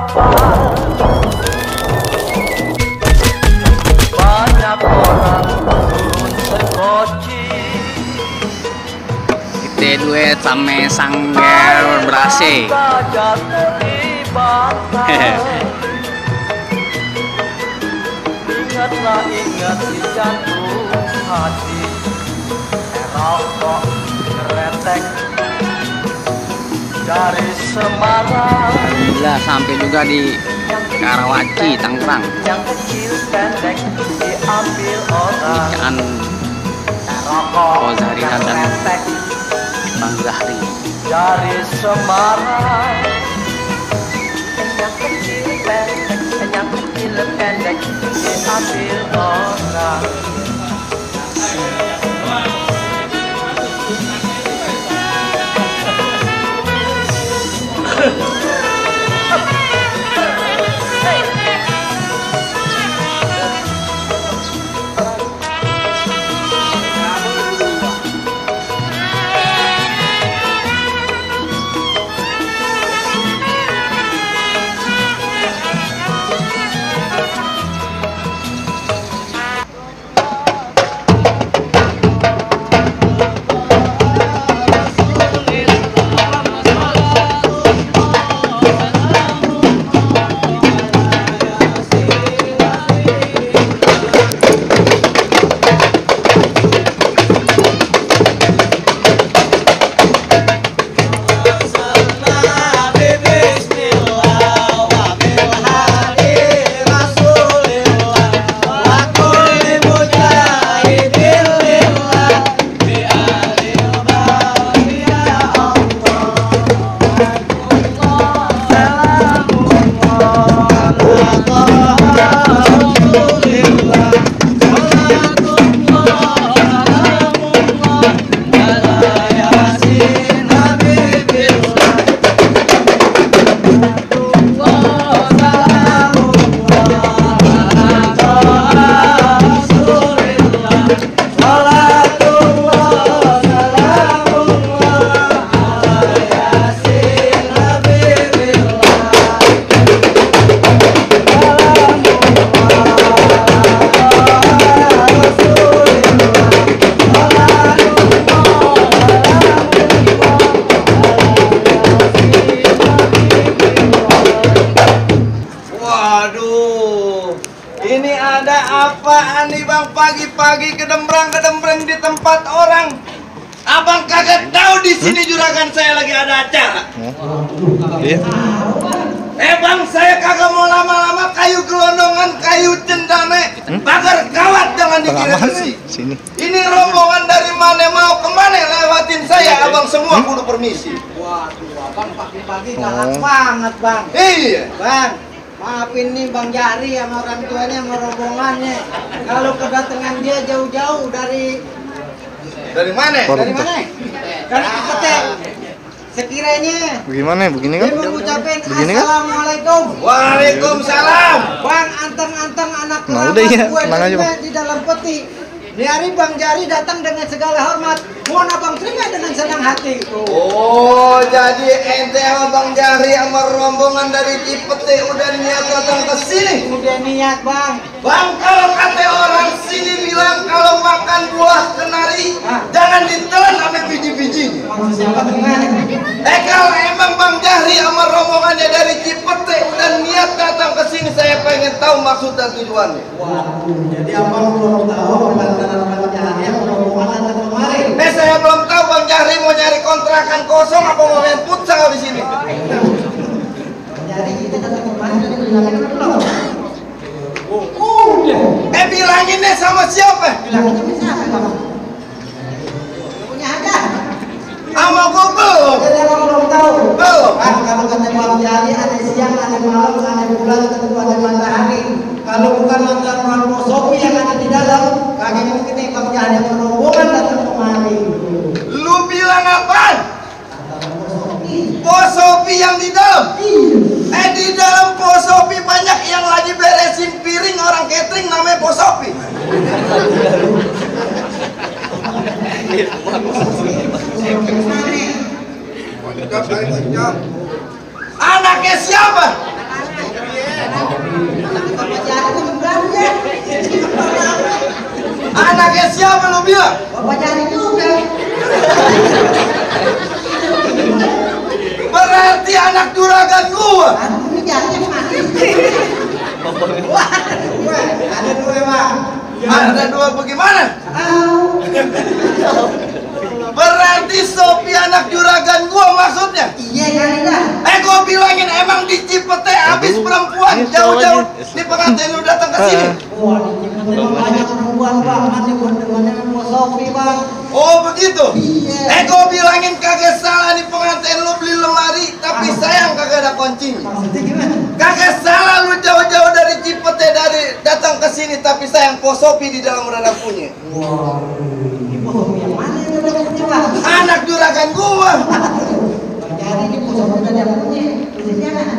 apa? Banyak orang turun sekoci. Kita duet sama Sangger berhasil. Ingatlah ingat di jantung hati. Rokok keretek dari Semarang. Alhamdulillah sampai juga di Karawaci, Tangerang. Yang kecil pendek diambil orang. Ikan Rokok Zahrian dan keretek Bang Zahri dari Semarang. Yang kecil pendek diambil orang. Ini ada apaan nih bang, pagi-pagi kedembrang di tempat orang. Abang kagak tahu di sini juragan saya lagi ada acara. Bang, saya kagak mau lama-lama, kayu gelondongan, kayu cendane, pagar kawat jangan dikira sini. Ini rombongan dari mana mau kemana lewatin saya, abang semua kudu permisi. Waduh, abang pagi-pagi galak banget bang. Iya Bang, maafin nih Bang Jari sama orang tuanya sama rombongannya. Kalau kedatangan dia jauh-jauh dari mana? Dari mana? Dari Cipete. Sekiranya Bagaimana begini kan? dia mengucapkan Begini kan? Assalamualaikum. Waalaikumsalam. Bang, anteng-anteng anak Nah, udah iya, tenang aja, Bang. di dalam peti. Di hari Bang Jari datang dengan segala hormat. Mohon abang terima dengan senang hati. Oh, jadi ente sama Bang Jari sama rombongan dari Cipete udah niat datang ke sini. Udah niat bang. Bang, kalau kata orang sini bilang kalau makan buah kenari jangan ditelan sampai biji-bijinya. Maksud siapa gimana? Kalau emang Bang Jari sama rombongannya dari Cipete udah niat datang ke sini, saya pengen tahu maksud dan tujuannya. Waduh, jadi abang belum tahu perjalanan Bang Jari yang rombongan datang kemarin. Saya belum tahu Bang Jari mau nyari kontrakan kosong apa mau main futsal di sini. Jadi kita datang kemarin tadi bilangin apa belum? Bilangin deh sama siapa? Bilangin sama siapa bang? Punya ada? Sama gue belum. Jadi abang belum tahu. Belum. Bang, kalau kata Bang Jari ada siang, ada malam, ada bulan, ada matahari. Kalau bukan lantaran Sofi yang ada di dalam, kagak mungkin nih Bang Jari rombongan datang kemari. Lu bilang apaan? Pos Sofi yang di dalam? Di dalam Pos Sofi banyak yang lagi beresin piring orang catering namanya Pos Sofi. Anaknya siapa? Tapi Bapak Jari itu berani ya. Anaknya siapa lu bilang? Bapak Jari juga. Berarti anak juragan gua. Aduh, ini jarinya mati. Wah, ada dua Bang. Ada dua bagaimana? Berarti Sopi anak juragan gua maksudnya? Iya kali dah. Gua bilangin emang di Cipete habis perempuan jauh-jauh di pengantin lu datang ke sini. Wah, di Cipete banyak perempuan Bang. Nanti buat-buatnya mau Sofi Bang. Oh begitu? Iya. Gua bilangin kagak salah di pengantin lu beli lemari, tapi sayang kagak ada kuncinya. Maksudnya gimana? Kagak salah lu jauh-jauh dari Cipete dari datang ke sini, tapi sayang Po Sopi di dalam udah punya. Wah, ini Po Sofi yang mana yang udah punya Bang? Anak juragan gua. Bang Jari ini Po Sofi udah punya. Posisinya mana?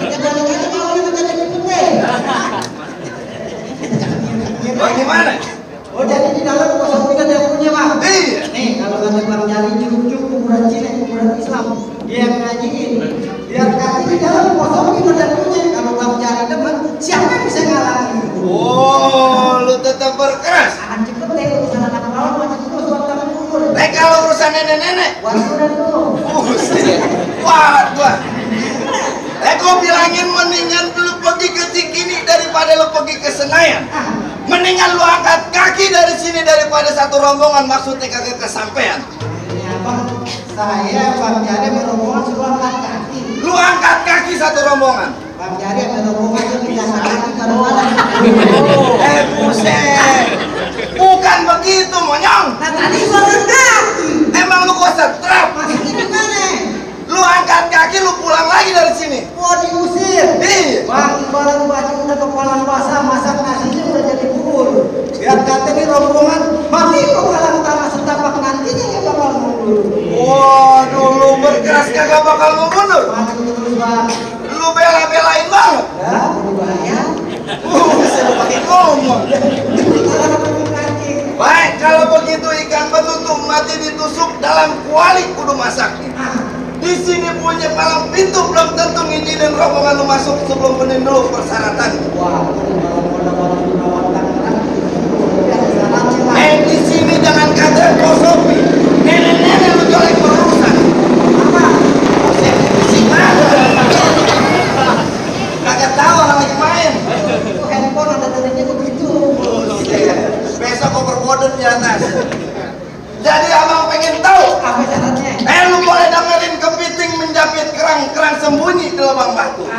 Kita balik aja kalau kita jadi Cipete. Bagaimana? Oh jadi di dalam Po Sofi kan yang punya Bang? Iya. Nih kalau kata Bang Jari ini lucu kuburan Cina, kuburan Islam. Dia yang ngajiin. Biar kaki di dalam Po Sofi kan yang punya. Kalau Bang Jari demen, siapa yang bisa ngalahin? Oh, lu tetap berkeras. Anak Cipete, urusan anak perawan macam terus buat tangan kubur. Kalau urusan nenek-nenek, Waktu dan tuh. wah gua. Gua bilangin mendingan lu pergi ke Cikini daripada lu pergi ke Senayan. Mendingan lu angkat kaki dari sini daripada satu rombongan, maksudnya kagak kesampean. Ini abang, saya Bang Jari beromongan suruh angkat kaki. Lu angkat kaki satu rombongan. Bang Jari beromongan itu tidak kaki kadang-kadang. Buset. Bukan begitu, monyong. Nah tadi gua angkat kaki. Emang lu kuasa trap. Maksudnya gimana? Lu angkat kaki, lu pulang lagi dari sini. Mau diusir. Iya. Bang, ibarat baju udah kepalan basah, masak nasinya udah jadi bubur. Biar kata ini rombongan, mati kepalan tanah setapak nantinya ya bakal mundur. Waduh, lu berkeras kagak bakal mau mundur. Mati terus Bang. Lu bela-belain banget. Ya, udah bahaya. Bisa lu pakai ngomong. Kita pakai kaki. Baik, kalau begitu ikan betutu mati ditusuk dalam kuali kudu masaknya. Di sini punya palang pintu belum tentu ngizinin rombongan lu masuk sebelum penuhin dulu persyaratan. Wah, kalau modal-modal dirawat tangan, ya salahnya Bang. Di sini jangan kata Po Sopi. Nenek-nenek lu colek berurusan. Apa? Buset, bisik banget. Kagak tahu orang lagi main. Itu handphone ada tandanya begitu. Besok overboard di atas. Jadi abang pengen tahu. Apa syaratnya? Lu boleh dengerin kepiting menjepit kerang sembunyi di lubang batu.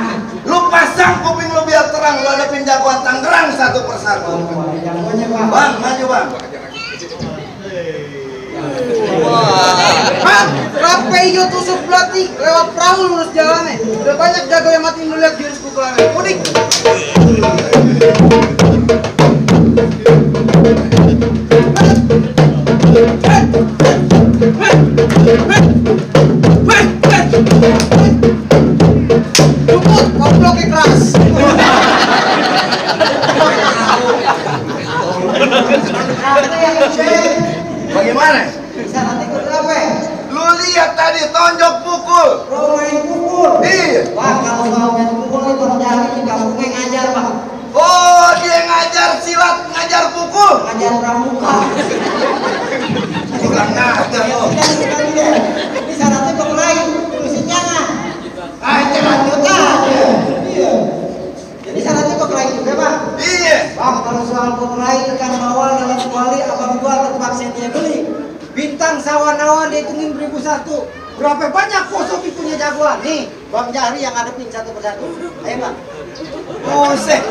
Lu pasang kuping lu biar terang, lu hadapin jagoan Tangerang satu persatu. Jagoannya Bang. Bang, maju bang. Bang, kenapa hijau tusuk belati lewat perahu lurus jalannya? Udah banyak jago yang mati lu lihat di pukulannya. Mudik. Luput, gobloknya keras. Apa yang cek? Bagaimana? Syaratnya ikut apa? Lu lihat tadi tonjok pukul. Lo main pukul. Iya. Wah, kalau soal main pukul itu Bang Jari di kampungnya ngajar Bang. Oh, dia ngajar silat, ngajar pukul. Ngajar pramuka. Kurang ngajar lo. Ini syaratnya berkelahi, tulisnya jangan. Aja lanjut aja. Iya. Jadi syaratnya berkelahi juga Bang. Iya. Bang, kalau soal berkelahi ikan bawal dalam kuali abang gua terpaksa dia beli. Bintang sawan-awan dihitungin 1001. Berapa banyak Po Sofi punya jagoan? Nih, Bang Jari yang ngadepin satu persatu. Ayo Bang. Buset.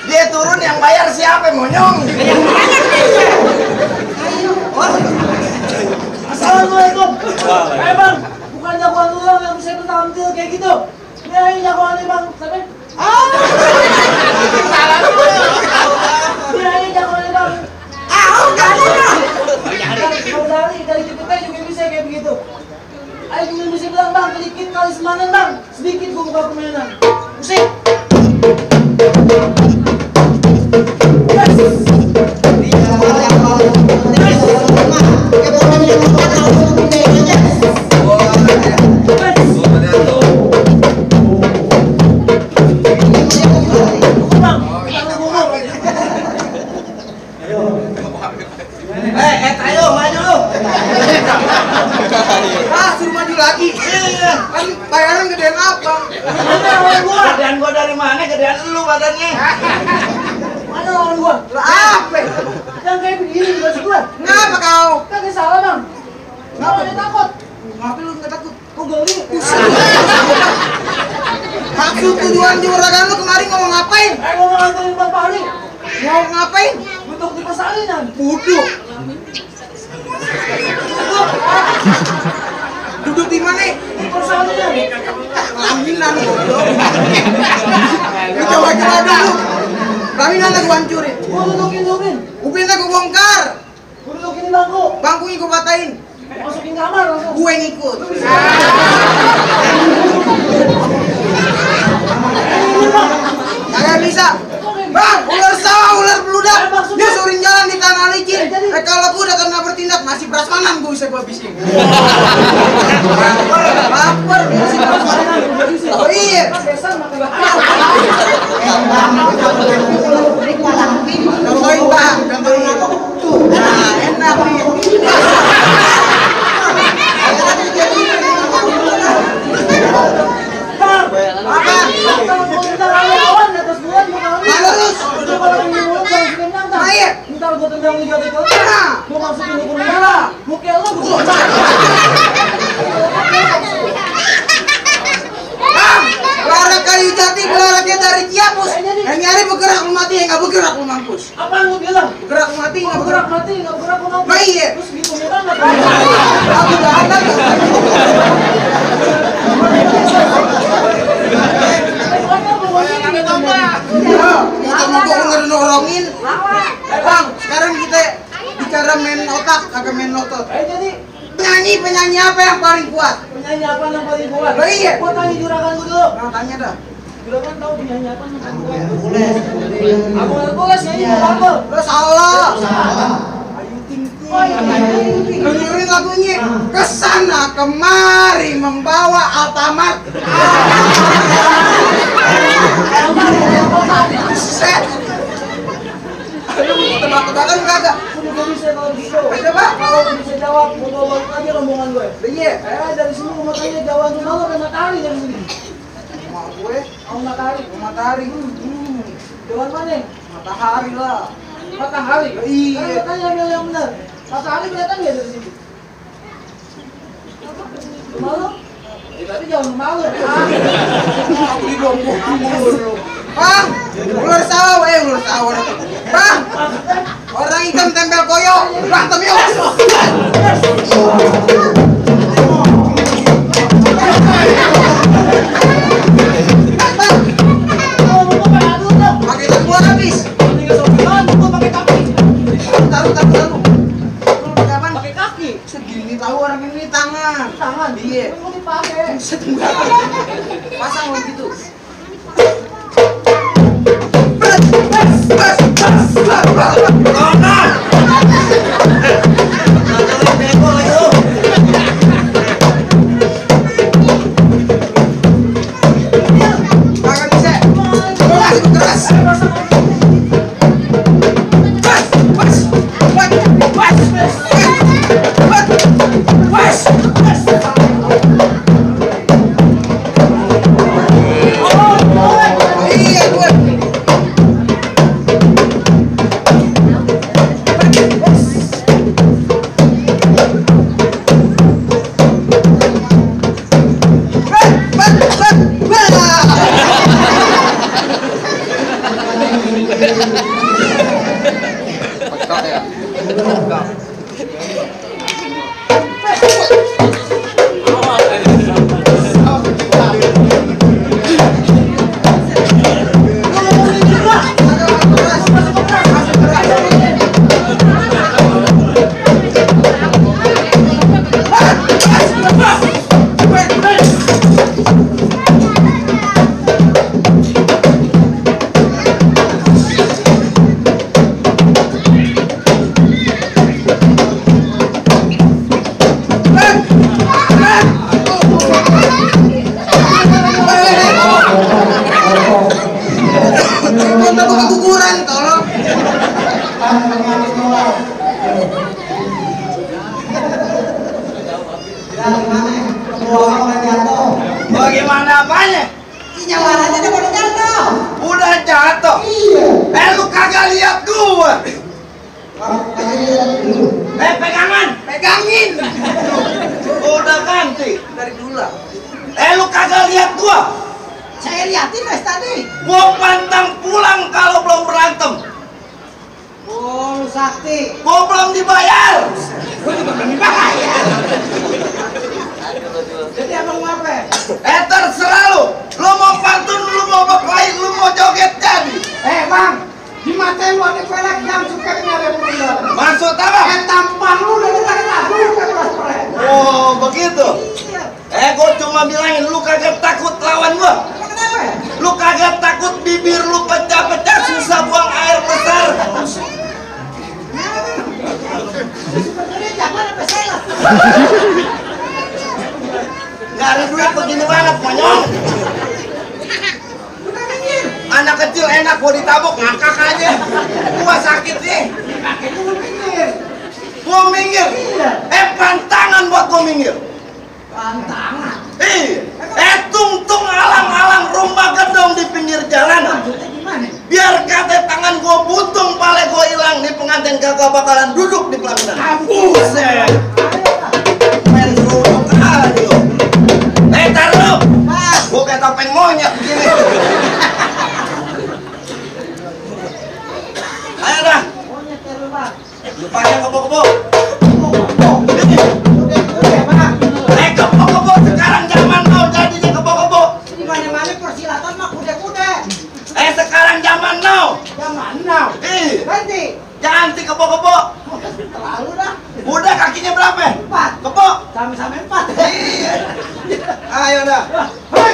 Dia turun yang bayar siapa, monyong? Yang mana dia? Ayo. Oh. Assalamualaikum. Bang, bukan jagoan lu yang bisa tampil kayak gitu. Ini jagoan nih Bang, sampai. Salah lu. Ini jagoan nih Bang. Enggak ada. Dari Cipete juga bisa kayak begitu. Ayo juga bisa bilang Bang, sedikit kali semangat Bang. Sedikit gua buka permainan. Musik. Mana lawan gua? Gedean gua dari mana? Gedean lu badannya. Mana lawan gua? Lah apa? Yang kayak begini di baju gua. Ngapa kau? Kagak salah bang. Ngapa dia takut? Ngapain lu nggak takut? Kok geli? Maksud tujuan juragan lu kemarin ngomong ngapain? Ngomong anterin Bang Fahri. Ngomong ngapain? Untuk di persalinan. Duduk. Duduk di mana? Di persalinan. Pelaminan goblok. Lu coba-coba dulu. Pelaminan gua hancurin. Gua dudukin. Upinnya gua bongkar. Gua dudukin di bangku. Bangkunya gua patahin. Masukin kamar langsung. Gue ngikut. Kagak bisa. Bang, ular sawah, ular beludak. Dia suruh jalan di tanah licin. Kalau gua udah kena bertindak, masih prasmanan gua bisa gua habisin. Lapar, masih prasmanan. Oh iya. Besan makan Contohin bang, contohin. Tuh, nah enak nih. Ntar gue tendang liga itu, gue masukin hukum negara, muka lo gue Lara kayu jati, belaraknya dari Ciapus. Yang nyari bergerak lu mati, yang nggak bergerak lu mampus. apa yang lu bilang? Bergerak lu mati, nggak Bergerak bergerak. mati, nggak bergerak lu mampus. Nah iya. Terus gitu banget. Aku udah ada tuh. Kita mau ngedorongin. Bang, sekarang kita bicara main otak, kagak main otot. Jadi Penyanyi apa yang paling kuat? penyanyi apa yang paling kuat? Oh iya. Gua tanya juragan gue dulu. Nah, tanya dah. Juragan tahu penyanyi apa yang paling kuat? Aku nggak boleh nyanyi apa? Lo salah. Ayu Ting Ting. Dengerin lagunya. Kesana kemari membawa Alfamart. Set. Ayo tebak-tebakan kagak? Gue bisa kalau gitu. Coba. Kalau gue bisa jawab, gue bawa aja rombongan gue. Iya. Dari sini gue mau tanya jawab rumah lo kayak matahari dari sini. Mau gue Mau matahari. matahari. Jawab mana? Matahari lah. Matahari. Iya. Kan tanya yang benar. Matahari kelihatan nggak dari sini? Rumah lo? Tapi jangan rumah lo. Aku di dompet dulu. Bang, ular sawah, ular sawah. Bang, orang hitam tempel koyo, berantem yuk. Pakai tangan gua habis. Taruh. Pakai kaki. Segini tahu orang ini tangan. Tangan. Iya. Mau dipakai. Pasang begitu. Kagak bisa. Keras. Iya gue. Pekak ya. Keguguran tolong. Bagaimana apanya? kakinya warnanya udah pada jatuh. Udah jatuh. Iya. Lu kagak lihat gua. Pegangan. Pegangin. Udah ganti. Dari dulu lah. Lu kagak lihat gua. Saya liatin guys tadi. Gua pantang pulang kalau belum berantem. Oh, lu sakti. Gua belum dibayar. Gue juga belum dibayar. Jadi abang mau apa? Terserah lu. Lu mau pantun, lu mau berkelahi, lu mau joget jadi. Bang, di mata lu ada pelek yang suka nyari pembelaan. Maksud apa? Tampang lu udah dari lagu kan keras. Oh, begitu. Iya. Gua cuma bilangin lu kagak takut lawan gua. Emang kenapa ya? Lu kagak takut bibir lu pecah-pecah susah buang air besar. Sebenarnya jangan apa saya. Nggak ada duit begini banget, monyong. Udah minggir. Anak kecil enak gua ditabok, ngakak aja. Gua sakit nih. Kakinya lu minggir. Gua minggir. Pantangan buat gua minggir. Pantangan. Tungtung alang-alang rumah gedung di pinggir jalanan. Maksudnya gimana? Biar kata tangan gua buntung, pale gua hilang, nih pengantin kagak bakalan duduk di pelaminan. Buset. Main seruduk kali lu. Tar lu. Gua kayak topeng monyet begini. Ayo dah. Monyet ya lu, Bang. Lu pakai kebo-kebo. Kebo-kebo sekarang zaman now jadinya kebo-kebo. Di mana-mana persilatan mah kuda-kuda. Sekarang zaman now. Zaman now. Ganti. Ganti kebo-kebo. Terlalu dah. Udah kakinya berapa? 4. Kebo. Sama-sama 4. Iya. Ayo dah. Hei.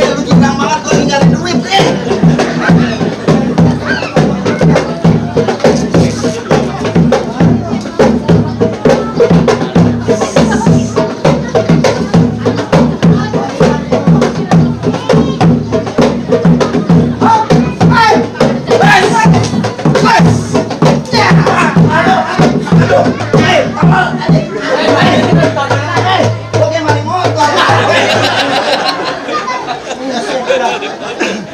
Lu girang banget lu nyari duit nih.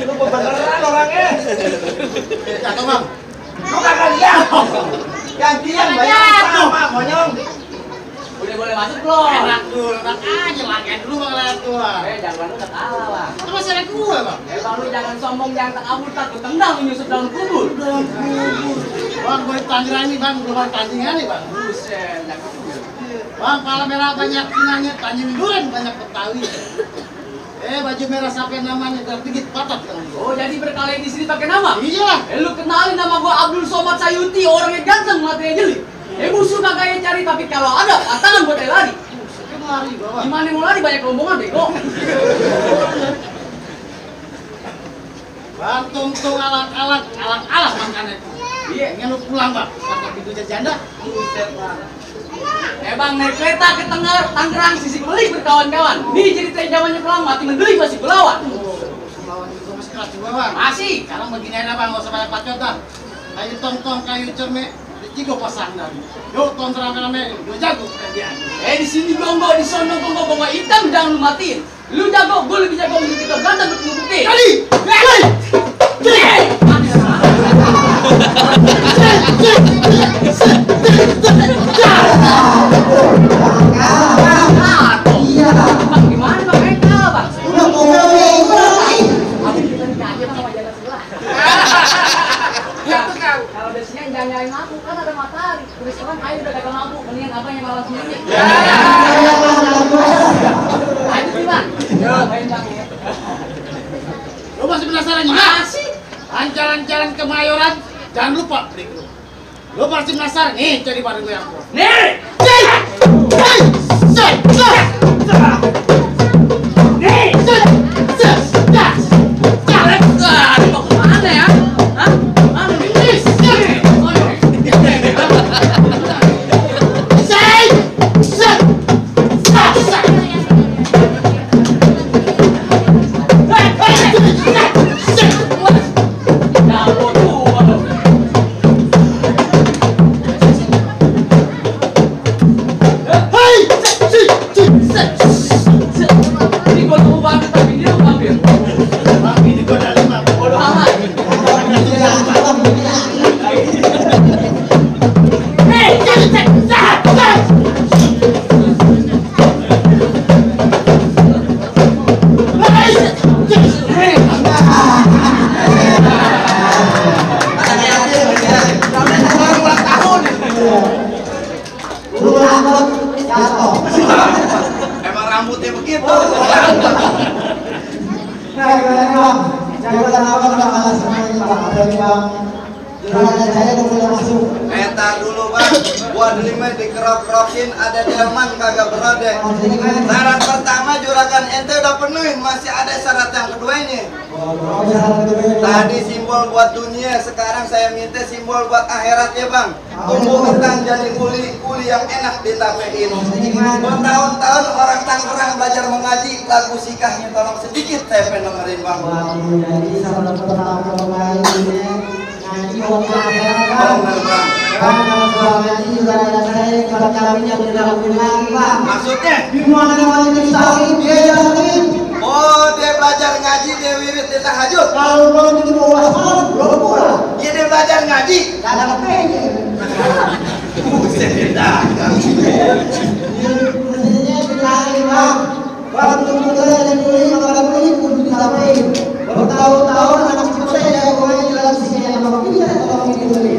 Lu beneran orangnya. Jatuh bang. Lu kagak lihat. Gantian bayar sama monyong. Boleh masuk belum? Enak dulu, enak aja makan dulu bang lihat gua. Jangan lu udah kalah bang. Itu masih ada gua bang. Bang lu jangan sombong, jangan takabur, takut tendang menyusup dalam kubur. Dalam kubur. Bang, gue Tangerang nih bang, belum ada tandingan nih bang. Buset, jangan. Bang, pala merah banyak kinanya, Tanjung Duren banyak Betawi. Baju merah sampai namanya terpigit patat kan. Oh, jadi berkelahi di sini pakai nama? Iya. Lu kenalin nama gua Abdul Somad Sayuti, orangnya ganteng, matanya jeli. Musuh kagak yang cari, tapi kalau ada pasangan buat lari. Kan lari bawa. Gimana mau lari, banyak rombongan bego. Bang, tung alat makannya. Iya. Ingin lu pulang bang, sampai pintu janda. Buset bang. Bang, naik kereta ke Tangerang, sisik belik berkawan-kawan. Nih cerita zamannya perang, mati mendelik masih belawan. Lawan juga masih keras juga bang. Masih. Sekarang begini aja bang, nggak usah banyak bacot dah. Kayu tong-tong, kayu cerme, cigo pasang dan. Yuk tong rame-rame, gue jago kerjaan. Di sini gongo, di sono gongo, gongo hitam jangan lu matiin. Lu jago, gue lebih jago untuk kita berantem bukti. Kali, Iya. Bang, gimana bang? Mereka bang. Udah ngomel lagi. Abis kita nikah aja bang sama jaga sebelah. Kalau udah siang jangan nyalain lampu, kan ada matahari. Terus sekarang ayo udah dagang lampu, mendingan abang yang malas sendiri. Ayo sih bang. Main bang ya. lu masih penasaran gimana? Masih. Lancaran-lancaran kemayoran, jangan lupa beli lu. Lu pasti penasaran nih, cari barang gue yang pro. Nih. Mau kemana ya? Hah? Mana nih? gimana bang? Jagoan abang udah kalah semuanya bang. Apa ini bang? Juragan saya udah mulai masuk. Entar dulu bang, gua delima dikerok-kerokin ada delman kagak berode. Syarat pertama juragan ente udah penuhin, masih ada syarat yang keduanya. Tadi simbol buat dunia, sekarang saya minta simbol buat akhirat ya bang. Tumbuh kentang jadi kuli yang enak ditapein. Bertahun-tahun orang Tangerang belajar mengaji, lagu sikahnya tolong sedikit saya pengen dengerin bang. Jadi syarat pertama mengaji ngaji mau ke akhirat bang. Bener bang. Bang kalau soal ngaji juga ada saya kalau kawinnya udah lagi bang. Maksudnya? Di mana namanya disawi dia jalanin. Oh dia belajar ngaji, dia wirid, dia tahajud. Kalau belum itu mau wassalam belum pulang. Iya dia belajar ngaji. Gak ada kepenya. Buset dia dagang. Mestinya bilangin bang. Bang tunggu saya dan beli kalau beli pun disampaikan. Bertahun-tahun anak cucu saya jagoannya dalam sini yang bang bisa tolong dibeli.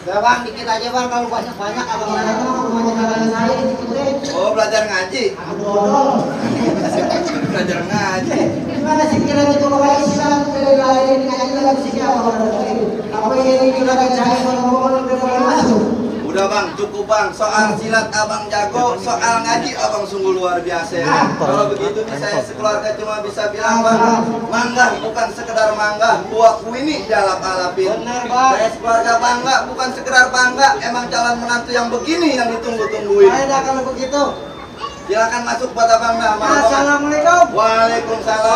Udah bang, dikit aja bang, kalau banyak-banyak abang rumahnya kakaknya saya diikutin. Oh belajar ngaji. Dodol. Belajar ngaji. Gimana sih kiranya itu kalau Islam dari lain ngaji dalam sini apa apa ini juragan saya kalau ngomong udah mulai masuk. Udah bang, cukup bang. Soal silat abang jago, soal ngaji abang sungguh luar biasa ya. Kalau begitu nih saya sekeluarga cuma bisa bilang bang, manggah bukan sekedar manggah, buahku ini dialap-alapin. Benar bang. Saya sekeluarga bangga, bukan sekedar bangga, emang calon menantu yang begini yang ditunggu-tungguin. Ayo dah kalau begitu. Silakan masuk buat abang dah. Assalamualaikum. Waalaikumsalam.